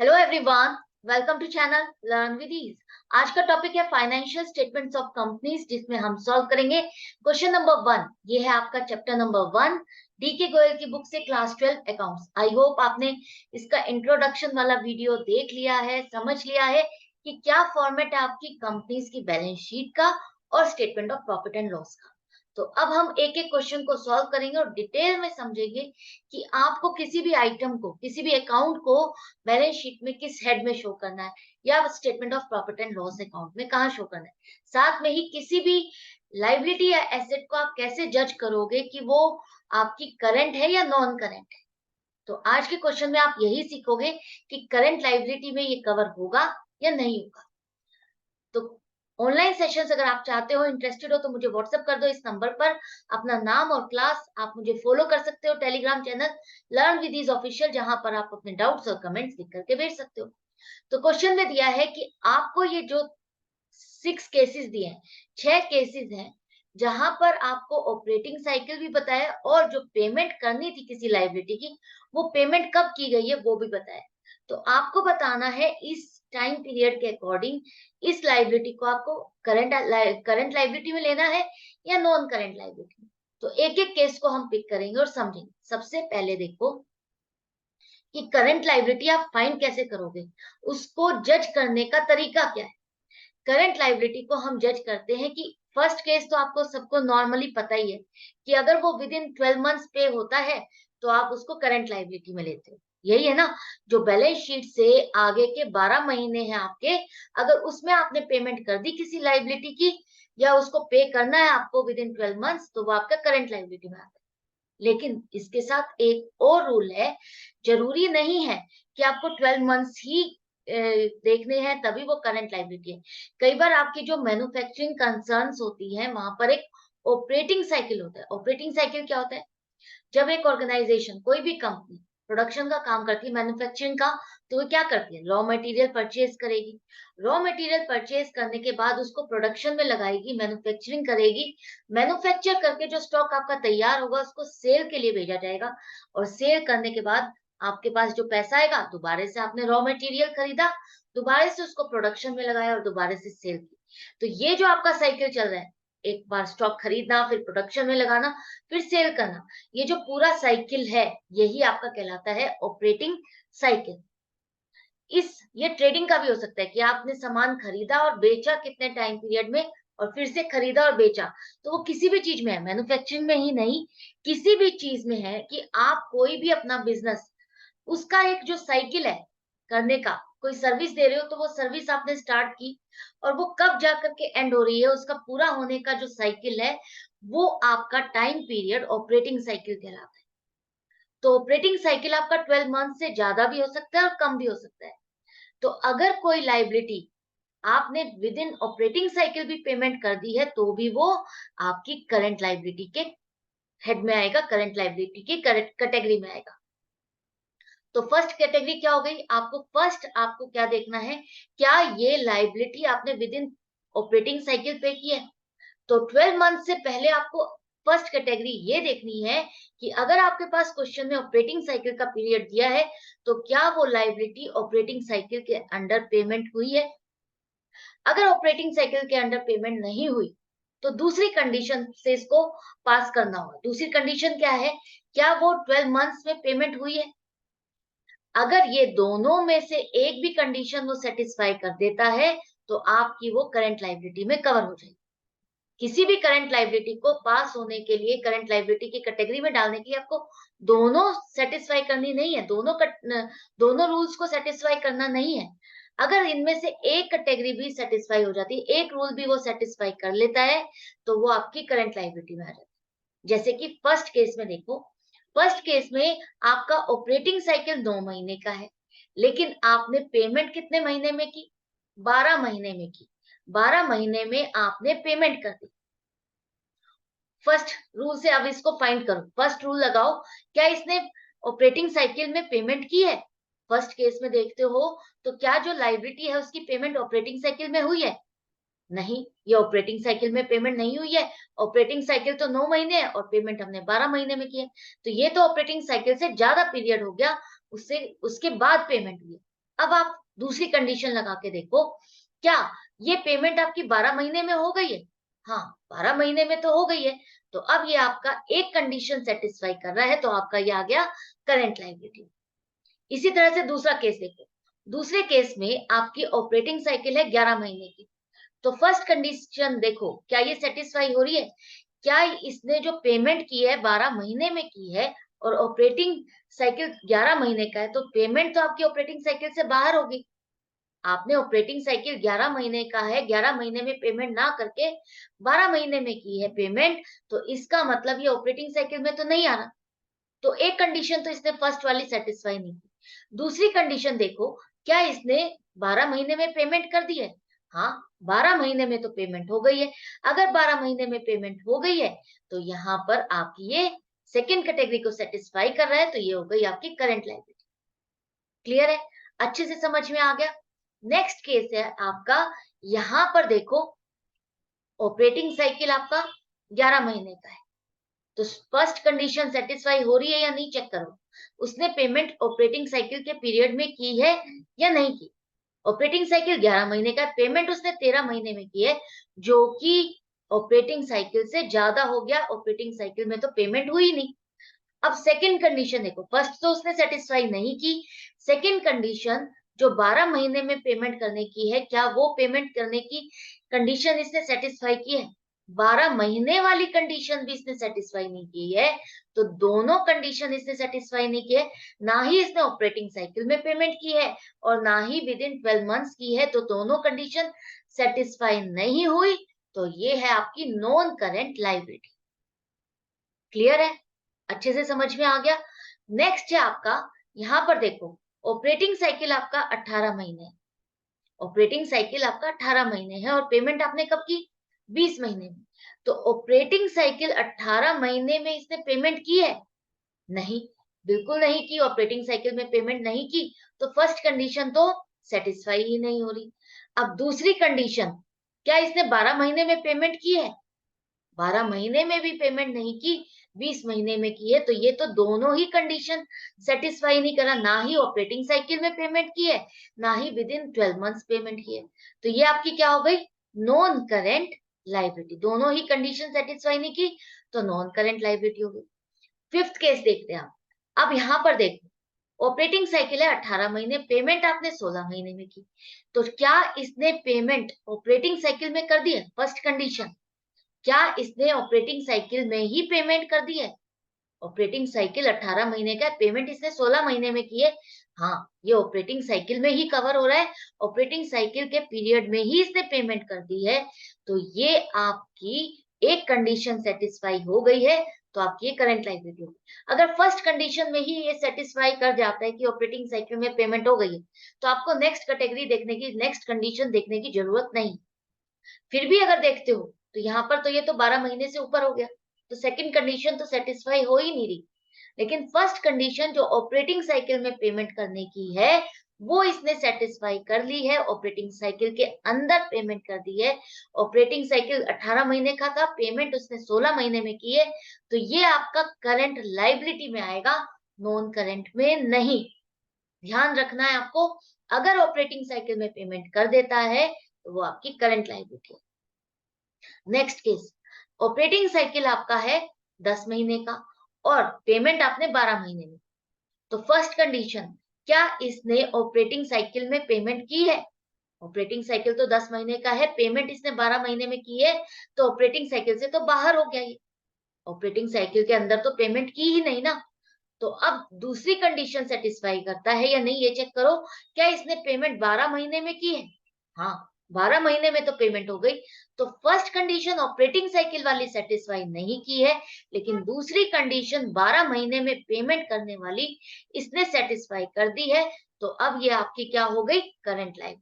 Hello everyone, welcome to channel learn with ease. आज का topic है फाइनेंशियल स्टेटमेंट्स ऑफ कंपनीज, जिसमें हम सॉल्व करेंगे क्वेश्चन नंबर 1। ये है आपका चैप्टर नंबर 1, डी के गोयल की बुक से, क्लास 12 अकाउंट्स। आई होप आपने इसका इंट्रोडक्शन वाला वीडियो देख लिया है, समझ लिया है कि क्या फॉर्मेट है आपकी कंपनीज की बैलेंस शीट का और statement of profit and loss का। तो अब हम एक एक क्वेश्चन को सॉल्व करेंगे और डिटेल में समझेंगे कि आपको किसी भी आइटम को, किसी भी अकाउंट को बैलेंस शीट में किस हेड में शो करना है या statement of profit and loss account में कहाँ शो करना है। साथ में ही किसी भी लाइबिलिटी या एसेट को आप कैसे जज करोगे कि वो आपकी करंट है या नॉन करंट है। तो आज के क्वेश्चन में आप यही सीखोगे कि करंट लाइबिलिटी में ये कवर होगा या नहीं होगा। तो ऑनलाइन सेशंस अगर आप चाहते हो, इंटरेस्टेड हो, तो मुझे व्हाट्सएप कर दो इस नंबर पर अपना नाम और क्लास। आप मुझे फॉलो कर सकते हो Telegram channel learn with is official, जहां पर आप अपने डाउट्स और कमेंट्स लिख करके भेज सकते हो। तो क्वेश्चन में दिया है कि आपको ये जो 6 केसेस दिए हैं, 6 केसेस हैं, जहां पर आपको ऑपरेटिंग साइकिल भी बताया और जो पेमेंट करनी थी किसी लाइबिलिटी की, वो पेमेंट कब की गई है वो भी बताया। तो आपको बताना है इस टाइम पीरियड के अकॉर्डिंग इस लाइबिलिटी को आपको करंट लाइबिलिटी में लेना है या नॉन करंट लाइबिलिटी में। तो एक एक केस को हम पिक करेंगे और समझेंगे। सबसे पहले देखो कि करंट लाइबिलिटी आप फाइंड कैसे करोगे, उसको जज करने का तरीका क्या है। करंट लाइबिलिटी को हम जज करते हैं कि फर्स्ट केस तो आपको सबको नॉर्मली पता ही है कि अगर वो विद इन 12 मंथ्स पे होता है तो आप उसको करंट लाइबिलिटी में लेते हो। यही है ना, जो बैलेंस शीट से आगे के 12 महीने हैं आपके, अगर उसमें आपने पेमेंट कर दी किसी लाइबिलिटी की या उसको पे करना है आपको विद इन 12 मंथ्स, तो वो आपका करंट लाइबिलिटी में आता है। लेकिन इसके साथ एक और रूल है, जरूरी नहीं है कि आपको 12 मंथ्स ही देखने हैं तभी वो करंट लायबिलिटी है। कई बार आपकी जो मैन्युफैक्चरिंग कंसर्न्स होती है वहां पर एक ऑपरेटिंग साइकिल होता है। ऑपरेटिंग साइकिल क्या होता है? जब एक ऑर्गेनाइजेशन, कोई भी कंपनी प्रोडक्शन का काम करती है, मैन्युफैक्चरिंग का, तो वो क्या करती है? रॉ मटेरियल परचेज करेगी। रॉ मटेरियल परचेज करने के बाद उसको प्रोडक्शन में लगाएगी, मैन्युफैक्चरिंग करेगी। मैन्युफैक्चर करके जो स्टॉक आपका तैयार होगा उसको सेल के लिए भेजा जाएगा, और सेल करने के बाद आपके पास जो पैसा आएगा, दोबारा से आपने रॉ मटेरियल खरीदा, दोबारा से उसको प्रोडक्शन में लगाया और दोबारा से सेल की। तो ये जो आपका साइकिल चल रहा है, एक बार स्टॉक खरीदना, फिर प्रोडक्शन में लगाना, फिर सेल करना, ये जो पूरा साइकिल है, यही आपका कहलाता है ऑपरेटिंग साइकिल। ये ट्रेडिंग का भी हो सकता है कि आपने सामान खरीदा और बेचा कितने टाइम पीरियड में, और फिर से खरीदा और बेचा। तो वो किसी भी चीज में है, मैन्युफैक्चरिंग में ही नहीं, किसी भी चीज में है कि आप कोई भी अपना बिजनेस, उसका एक जो साइकिल है करने का, कोई सर्विस दे रहे हो तो वो सर्विस आपने स्टार्ट की और वो कब जा करके एंड हो रही है, उसका पूरा होने का जो साइकिल है, वो आपका टाइम पीरियड ऑपरेटिंग साइकिल कहलाता है। तो ऑपरेटिंग साइकिल आपका 12 मंथ से ज्यादा भी हो सकता है और कम भी हो सकता है। तो अगर कोई लाइबिलिटी आपने विद इन ऑपरेटिंग साइकिल भी पेमेंट कर दी है, तो भी वो आपकी करंट लाइबिलिटी के हेड में आएगा, करंट लाइबिलिटी की कैटेगरी में आएगा। तो फर्स्ट कैटेगरी क्या हो गई? आपको क्या देखना है, क्या ये लाइबिलिटी आपने विद इन ऑपरेटिंग साइकिल पे की है। तो 12 मंथ से पहले आपको फर्स्ट कैटेगरी ये देखनी है कि अगर आपके पास क्वेश्चन में ऑपरेटिंग साइकिल का पीरियड दिया है, तो क्या वो लाइबिलिटी ऑपरेटिंग साइकिल के अंडर पेमेंट हुई है। अगर ऑपरेटिंग साइकिल के अंडर पेमेंट नहीं हुई, तो दूसरी कंडीशन से इसको पास करना होगा। दूसरी कंडीशन क्या है? क्या वो 12 मंथ्स में पेमेंट हुई है। अगर ये दोनों में से एक भी कंडीशन वो सेटिस्फाई कर देता है, तो आपकी वो करंट लाइबिलिटी में कवर हो जाएगी। किसी भी करंट लाइबिलिटी को पास होने के लिए, करंट लाइबिलिटी की कैटेगरी में डालने के लिए आपको दोनों सेटिस्फाई करनी नहीं है, दोनों रूल्स को सेटिस्फाई करना नहीं है। अगर इनमें से एक कैटेगरी भी सेटिस्फाई हो जाती है, एक रूल भी वो सेटिस्फाई कर लेता है, तो वो आपकी करंट लाइबिलिटी में आ जाती है। जैसे कि फर्स्ट केस में देखो, फर्स्ट केस में आपका ऑपरेटिंग साइकिल 9 महीने का है, लेकिन आपने पेमेंट कितने महीने में की? 12 महीने में की। 12 महीने में आपने पेमेंट कर दी। फर्स्ट रूल से अब इसको फाइंड करो, फर्स्ट रूल लगाओ, क्या इसने ऑपरेटिंग साइकिल में पेमेंट की है। फर्स्ट केस में देखते हो तो क्या जो लाइबिलिटी है उसकी पेमेंट ऑपरेटिंग साइकिल में हुई है? नहीं, ये ऑपरेटिंग साइकिल में पेमेंट नहीं हुई है। ऑपरेटिंग साइकिल तो 9 महीने है और पेमेंट हमने 12 महीने में की है। तो ये तो ऑपरेटिंग साइकिल से ज्यादा पीरियड हो गया, उससे उसके बाद पेमेंट हुई है। अब आप दूसरी कंडीशन लगा के देखो, क्या ये पेमेंट आपकी 12 महीने में हो गई है? हाँ, 12 महीने में तो हो गई है। तो अब ये आपका एक कंडीशन सेटिस्फाई कर रहा है, तो आपका ये आ गया करंट लायबिलिटी। इसी तरह से दूसरा केस देखो। दूसरे केस में आपकी ऑपरेटिंग साइकिल है 11 महीने की। तो फर्स्ट कंडीशन देखो, क्या ये सेटिस्फाई हो रही है? क्या इसने जो पेमेंट की है 12 महीने में की है और ऑपरेटिंग साइकिल 11 महीने का है, तो पेमेंट तो आपकी ऑपरेटिंग साइकिल से बाहर होगी। आपने ऑपरेटिंग साइकिल 11 महीने का है, 11 महीने में पेमेंट ना करके 12 महीने में की है पेमेंट, तो इसका मतलब ये ऑपरेटिंग साइकिल में तो नहीं आ रहा। तो एक कंडीशन तो इसने फर्स्ट वाली सेटिस्फाई नहीं की। दूसरी कंडीशन देखो, क्या इसने 12 महीने में पेमेंट कर दी है? हाँ, 12 महीने में तो पेमेंट हो गई है। अगर 12 महीने में पेमेंट हो गई है, तो यहाँ पर आपकी ये सेकंड कैटेगरी को सेटिस्फाई कर रहा है, तो ये हो गई आपकी करंट लायबिलिटी। क्लियर है? अच्छे से समझ में आ गया? नेक्स्ट केस है आपका, यहाँ पर देखो, ऑपरेटिंग साइकिल आपका 11 महीने का है। तो फर्स्ट कंडीशन सेटिस्फाई हो रही है या नहीं, चेक करो। उसने पेमेंट ऑपरेटिंग साइकिल के पीरियड में की है या नहीं की? ऑपरेटिंग साइकिल 11 महीने का, पेमेंट उसने 13 महीने में की है, जो कि ऑपरेटिंग साइकिल से ज्यादा हो गया। ऑपरेटिंग साइकिल में तो पेमेंट हुई नहीं। अब सेकंड कंडीशन देखो, फर्स्ट तो उसने सेटिस्फाई नहीं की। सेकंड कंडीशन जो 12 महीने में पेमेंट करने की है, क्या वो पेमेंट करने की कंडीशन इसने सेटिस्फाई की है? 12 महीने वाली कंडीशन भी इसने सेटिस्फाई नहीं की है। तो दोनों कंडीशन इसने सेटिस्फाई नहीं की है। ना ही इसने ऑपरेटिंग साइकिल में पेमेंट की है और ना ही विद इन 12 मंथ्स की है। तो दोनों कंडीशन सेटिस्फाई नहीं हुई। तो ये है आपकी नॉन करेंट लायबिलिटी। क्लियर है? अच्छे से समझ में आ गया? नेक्स्ट है आपका, यहां पर देखो, ऑपरेटिंग साइकिल आपका 18 महीने है। ऑपरेटिंग साइकिल आपका 18 महीने है और पेमेंट आपने कब की? 20 महीने में। तो ऑपरेटिंग साइकिल 18 महीने में इसने पेमेंट की है? नहीं, बिल्कुल नहीं की। ऑपरेटिंग साइकिल में पेमेंट नहीं की, तो फर्स्ट कंडीशन तो सेटिस्फाई ही नहीं हो रही। अब दूसरी कंडीशन, क्या इसने 12 महीने में पेमेंट की है? 12 महीने में भी पेमेंट नहीं की, 20 महीने में की है। तो ये तो दोनों ही कंडीशन सेटिस्फाई नहीं करा। ना ही ऑपरेटिंग साइकिल में पेमेंट की है, ना ही विद इन 12 मंथ्स पेमेंट की है। तो ये आपकी क्या हो गई? Non current liability. दोनों ही कंडीशन सेटिस्फाई नहीं की, तो नॉन करेंट लायबिलिटी हो गई। फिफ्थ केस देखते हैं आप। अब यहां पर देखो, ऑपरेटिंग साइकिल है 18 महीने, पेमेंट आपने 16 महीने में की। तो क्या इसने पेमेंट ऑपरेटिंग साइकिल में कर दी है? फर्स्ट कंडीशन, क्या इसने ऑपरेटिंग साइकिल में ही पेमेंट कर दी है? ऑपरेटिंग साइकिल 18 महीने का है, पेमेंट इसने 16 महीने में की है। हाँ, ये ऑपरेटिंग साइकिल में ही कवर हो रहा है। ऑपरेटिंग साइकिल के पीरियड में ही इसने पेमेंट कर दी है। तो ये आपकी एक कंडीशन सेटिस्फाई हो गई है। तो आपकी ये करंट लायबिलिटी होगी। अगर फर्स्ट कंडीशन में ही ये सेटिस्फाई कर जाता है कि ऑपरेटिंग साइकिल में पेमेंट हो गई है, तो आपको नेक्स्ट कैटेगरी देखने की, नेक्स्ट कंडीशन देखने की जरूरत नहीं। फिर भी अगर देखते हो, तो यहाँ पर तो ये तो 12 महीने से ऊपर हो गया। तो सेकंड कंडीशन तो सेटिस्फाई हो ही नहीं रही। लेकिन फर्स्ट कंडीशन जो ऑपरेटिंग साइकिल में पेमेंट करने की है, वो इसने सेटिस्फाई कर ली है। ऑपरेटिंग साइकिल के अंदर पेमेंट कर दी है। ऑपरेटिंग साइकिल 18 महीने का था, पेमेंट उसने 16 महीने में की है। तो ये आपका करंट लायबिलिटी में आएगा, नॉन करंट में नहीं। ध्यान रखना है आपको। अगर ऑपरेटिंग साइकिल में पेमेंट कर देता है, तो वो आपकी करंट लायबिलिटी है। नेक्स्ट केस, ऑपरेटिंग साइकिल आपका है 10 महीने का और पेमेंट आपने 12 महीने में। तो फर्स्ट कंडीशन, क्या इसने ऑपरेटिंग साइकिल में पेमेंट की है? ऑपरेटिंग साइकिल तो 10 महीने का है, पेमेंट इसने 12 महीने में की है। तो ऑपरेटिंग साइकिल से तो बाहर हो गया ये। ऑपरेटिंग साइकिल के अंदर तो पेमेंट की ही नहीं ना। तो अब दूसरी कंडीशन सेटिस्फाई करता है या नहीं, ये चेक करो। क्या इसने पेमेंट 12 महीने में की है? हाँ, 12 महीने में तो पेमेंट हो गई। तो फर्स्ट कंडीशन ऑपरेटिंग साइकिल वाली सेटिस्फाई नहीं की है, लेकिन दूसरी कंडीशन 12 महीने में पेमेंट करने वाली इसने सेटिस्फाई कर दी है। तो अब ये आपकी क्या हो गई? Current life.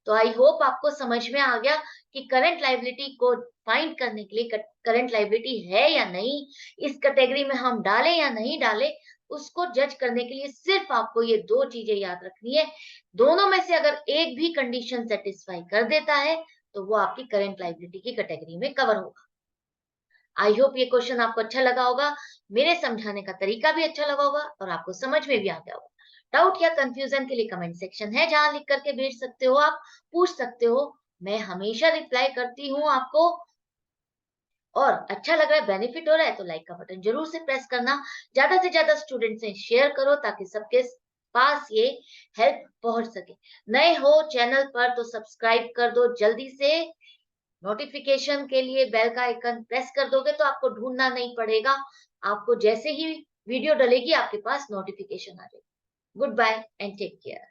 तो आई होप आपको समझ में आ गया कि करंट लायबिलिटी को फाइंड करने के लिए, करंट लायबिलिटी है या नहीं, इस कैटेगरी में हम डालें या नहीं डालें, उसको जज करने के लिए सिर्फ आपको ये दो चीजें याद रखनी है। दोनों में से अगर एक भी कंडीशन सेटिस्फाई कर देता है, तो वो आपकी करंट लायबिलिटी की कैटेगरी में कवर होगा। आई होप ये क्वेश्चन आपको अच्छा लगा होगा, मेरे समझाने का तरीका भी अच्छा लगा होगा और आपको समझ में भी आ गया होगा। डाउट या कंफ्यूजन के लिए कमेंट सेक्शन है जहां लिख करके भेज सकते हो, आप पूछ सकते हो। मैं हमेशा रिप्लाई करती हूँ आपको। और अच्छा लग रहा है, बेनिफिट हो रहा है तो लाइक का बटन जरूर से प्रेस करना। ज्यादा से ज्यादा स्टूडेंट से शेयर करो ताकि सबके पास ये हेल्प पहुंच सके। नए हो चैनल पर तो सब्सक्राइब कर दो जल्दी से। नोटिफिकेशन के लिए बेल का आइकन प्रेस कर दोगे तो आपको ढूंढना नहीं पड़ेगा। आपको जैसे ही वीडियो डलेगी आपके पास नोटिफिकेशन आ जाएगी। Good bye and take care.